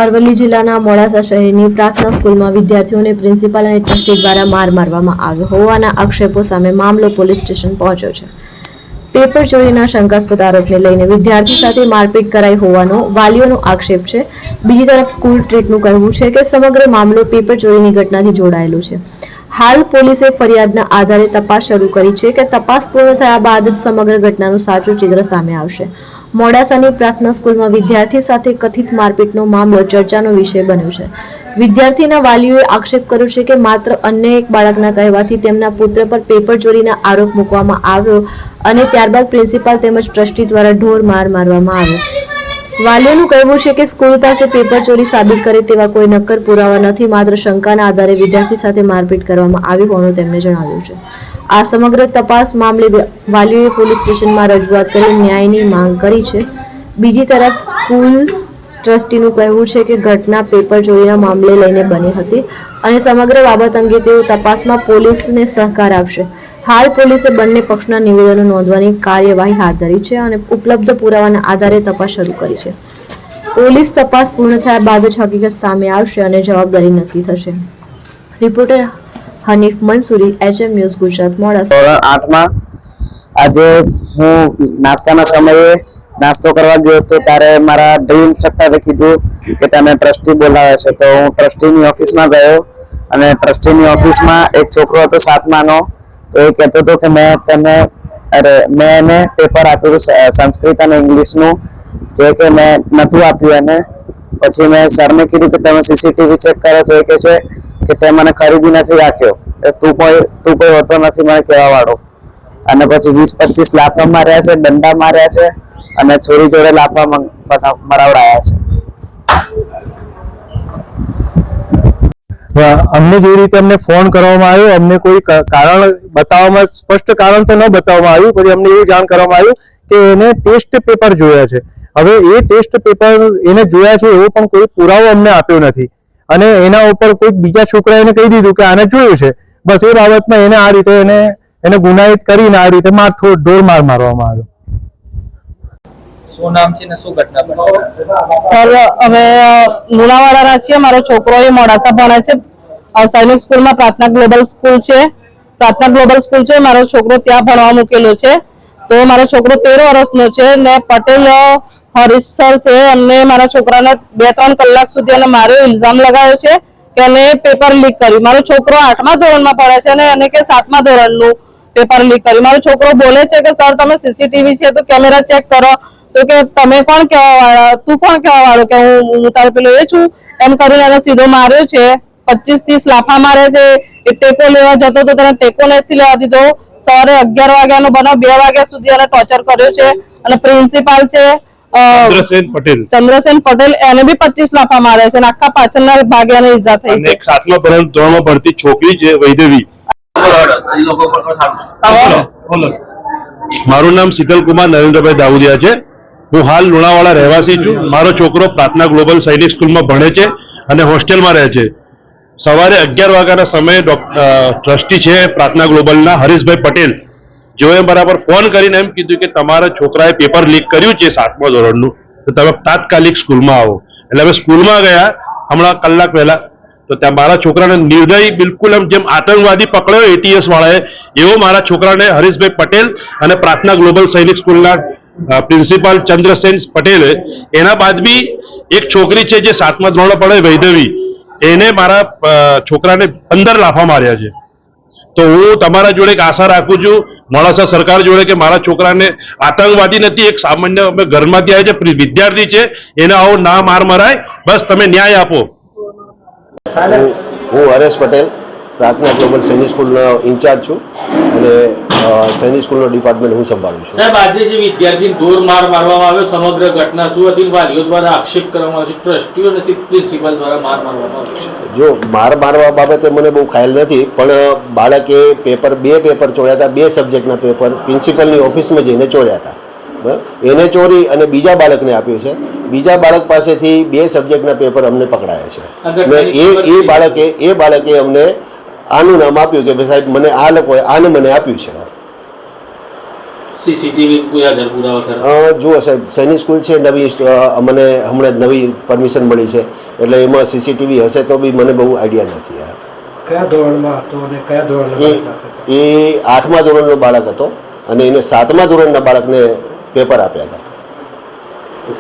અરવલ્લી જિલ્લાના મોડાસા શહેરની પ્રાર્થના સ્કૂલમાં વિદ્યાર્થીઓને પ્રિન્સિપાલ અને ટ્રસ્ટી દ્વારા માર મારવામાં આવ્યો હોવાના આક્ષેપો સામે મામલો પોલીસ સ્ટેશન પહોંચ્યો છે. પેપર ચોરીના શંકાસ્પદ આરોપને લઈને વિદ્યાર્થી સાથે મારપીટ કરાઈ હોવાનો વાલીઓનો આક્ષેપ છે. બીજી તરફ સ્કૂલ ટ્રસ્ટીનું કહેવું છે કે સમગ્ર મામલો પેપર ચોરીની ઘટનાથી જોડાયેલો છે. હાલ પોલીસે ફરિયાદના આધારે તપાસ શરૂ કરી છે કે તપાસ પૂર્ણ થયા બાદ જ સમગ્ર ઘટનાનું સાચું ચિત્ર સામે આવશે. મોડાસાની પ્રાર્થના સ્કૂલમાં વિદ્યાર્થી સાથે કથિત મારપીટનો મામલો ચર્ચાનો વિષય બન્યો છે. વિદ્યાર્થીના વાલીઓએ આક્ષેપ કર્યો છે કે માત્ર અન્ય એક બાળકના કહેવાથી તેમના પુત્ર પર પેપર ચોરીના આરોપ મૂકવામાં આવ્યો અને ત્યારબાદ પ્રિન્સિપાલ તેમજ ટ્રસ્ટી દ્વારા ઢોર માર મારવામાં આવ્યો. વાલીઓનું કહેવું છે કે સ્કૂલ પાસે પેપર ચોરી સાબિત કરે તેવા કોઈ નક્કર પુરાવા નથી, માત્ર શંકાના આધારે વિદ્યાર્થી સાથે મારપીટ કરવામાં આવી હોવાનું તેમણે જણાવ્યું છે. આ સમગ્ર તપાસ મામલે વાલીઓએ પોલીસ સ્ટેશનમાં રજૂઆત કરી ન્યાયની માંગ કરી છે. બીજી તરફ સ્કૂલ ટ્રસ્ટીનું કહેવું છે કે ઘટના પેપર ચોરીના મામલે લઈને બની હતી અને સમગ્ર બાબત અંગે તેઓ તપાસમાં પોલીસને સહકાર આપશે. હાલ પોલીસે બંને પક્ષના નિવેદનો નોંધવાની કાર્યવાહી હાથ ધરી છે અને ઉપલબ્ધ પુરાવાના આધારે તપાસ શરૂ કરી છે. પોલીસ તપાસ પૂર્ણ થયા બાદ જ હકીકત સામે આવશે અને જવાબદારી નક્કી થશે. Reporter Hanif Mansuri, HM news Gujarat, Modasa. ધોરણ 8માં આજે હું નાસ્તાના સમયે નાસ્તો કરવા ગયો તો ત્યારે મારા ડ્રીમ ઇન્સ્ટ્રક્ટરે કીધું કે તમે ટ્રસ્ટી બોલાવે છે. તો હું ટ્રસ્ટીની ઓફિસમાં ગયો અને ટ્રસ્ટીની ઓફિસમાં એક છોકરો હતો 7માનો. તો એ કહેતો હતો કે મેં એને પેપર આપ્યું સંસ્કૃત અને ઇંગ્લિશનું, જે કે મેં નહોતું આપ્યું એને. પછી મેં સરને કીધું કે તમે CCTV ચેક કરો. તો એ કહે છે કે તે મને ખરીદી નથી રાખ્યો, તું કોઈ હોતો નથી મને કહેવા વાળો. અને પછી 20-25 લાફા માર્યા છે, દંડા માર્યા છે અને છોરી જોડે લાફા મરાવડાયા છે. અમને જે રીતે અમને ફોન કરવામાં આવ્યો, અમને કોઈ કારણ બતાવવામાં, સ્પષ્ટ કારણ તો ન બતાવવામાં આવ્યું, પછી અમને એવું જાણ કરવામાં આવ્યું કે એને ટેસ્ટ પેપર જોયા છે. હવે એ ટેસ્ટ પેપર એને જોયા છે એવો પણ કોઈ પુરાવો અમને આપ્યો નથી અને એના ઉપર કોઈ બીજા છોકરાએ એને કહી દીધું કે આને જોયું છે. બસ એ બાબતમાં એને આ રીતે એને ગુનાહિત કરીને આ રીતે ઢોર માર મારવામાં આવ્યો. શું નામ છે ને શું ઘટના બની? સર, અમે લુણાવાડાના છીએ. મારો છોકરો એ મોડાસા ભણે છે. સૈનિક સ્કૂલમાં પ્રાર્થના ગ્લોબલ સ્કૂલ છે. મારો છોકરો ત્યાં ભણવા મૂકેલો છે. તો મારો છોકરો 13 વર્ષનો છે ને પટેલ હરીશ સર છે, એમને મારા છોકરાને 2-3 કલાક સુધી એને માર્યો, ઇલ્ઝામ લગાવ્યો છે કે એને પેપર લીક કર્યું. મારો છોકરો 8મા ધોરણમાં ભણે છે અને એને કે 7મા ધોરણનું પેપર લીક કર્યું. મારો છોકરો બોલે છે કે સર તમે CCTV છે તો કેમેરા ચેક કરો. તો કે તમે કોણ કહેવા વાળા, તું કોણ કહેવા વાળો કે હું તારો પેલો એ છું, એમ કરીને એને સીધો માર્યો છે. 25-30 લાફા મારે છે. એ ટેકો લેવા જતો તો તેને ટેકો નથી લેવા દીધો. સવારે 11 વાગ્યાનો બનાવ 2 વાગ્યા સુધી એને ટોર્ચર કર્યો છે. અને પ્રિન્સિપાલ છે ચંદ્રસેન પટેલ, એને બી 25 લાફા મારે છે અને આખા પાછળના ભાગે એને ઈજા થઈ છે. 7મા ધોરણમાં ભણતી છોકરી છે વૈદેવી. મારું નામ શીતલકુમાર નરેન્દ્રભાઈ દાઉદિયા છે. હું હાલ લુણાવાડા રહેવાસી છું. મારો છોકરો પ્રાર્થના ગ્લોબલ સૈનિક સ્કૂલમાં ભણે છે અને હોસ્ટેલમાં રહે છે. સવારે 11 વાગ્યાના સમયે ટ્રસ્ટી છે પ્રાર્થના ગ્લોબલના હરીશભાઈ પટેલ, જેઓએ બરાબર ફોન કરીને એમ કીધું કે તમારા છોકરાએ પેપર લીક કર્યું છે 7મા ધોરણનું, તો તમે તાત્કાલિક સ્કૂલમાં આવો. એટલે અમે સ્કૂલમાં ગયા હમણાં કલાક પહેલા. તો ત્યાં મારા છોકરાને નિર્દય બિલકુલ એમ જેમ આતંકવાદી પકડ્યો ATS વાળાએ, એવો મારા છોકરાને હરીશભાઈ પટેલ અને પ્રાર્થના ગ્લોબલ સૈનિક સ્કૂલના પ્રિન્સિપાલ ચંદ્રસેન પટેલે, એના બાદ બી એક છોકરી છે જે 7મા ધોરણમાં પડે વૈદેવી, એને મારા છોકરાને 15 લાફા માર્યા છે. તો હું તમારા જોડે એક આશા રાખું છું મોડાસા સરકાર જોડે કે મારા છોકરાને આતંકવાદી નથી, એક સામાન્ય અમે ઘરમાંથી આવે છે, વિદ્યાર્થી છે, એને આવો ના માર મરાય. બસ તમે ન્યાય આપો. હું હરેશ પટેલ, પ્રાર્થના ગ્લોબલ સૈનિક સ્કૂલનો ઇન્ચાર્જ છું અને સૈનિક સ્કૂલનો ડિપાર્ટમેન્ટ હું સંભાળું છું. સાહેબ, આજે જે વિદ્યાર્થીને ઢોર માર મારવામાં આવ્યો, સમગ્ર ઘટના શું હતી? વાલીઓ દ્વારા આક્ષેપ કરવામાં આવ્યો છે, ટ્રસ્ટીઓ અને પ્રિન્સિપાલ દ્વારા માર મારવામાં આવ્યો છે. જો માર મારવા બાબતે મને બહુ ખ્યાલ નથી, પણ બાળકે બે પેપર ચોર્યા હતા, 2 સબ્જેક્ટના પેપર પ્રિન્સિપલની ઓફિસમાં જઈને ચોર્યા હતા. એને ચોરી અને બીજા બાળકને આપ્યું છે. બીજા બાળક પાસેથી 2 સબ્જેક્ટના પેપર અમને પકડાયા છે. એ બાળકે અમને આનું નામ આપ્યું કે સાહેબ મને આ લોકોએ આને મને આપ્યું છે. સીસીટીવી કોઈ આધાર પુરાવા ખરા? જુઓ સાહેબ, સૈનિક સ્કૂલ છે નવી, મને હમણાં જ નવી પરમિશન મળી છે, એટલે એમાં સીસીટીવી હશે તો બી મને બહુ આઈડિયા નથી. આ કયા ધોરણમાં હતો અને કયા ધોરણના એ 8મા ધોરણનો બાળક હતો અને એને 7મા ધોરણના બાળકને પેપર આપ્યા હતા.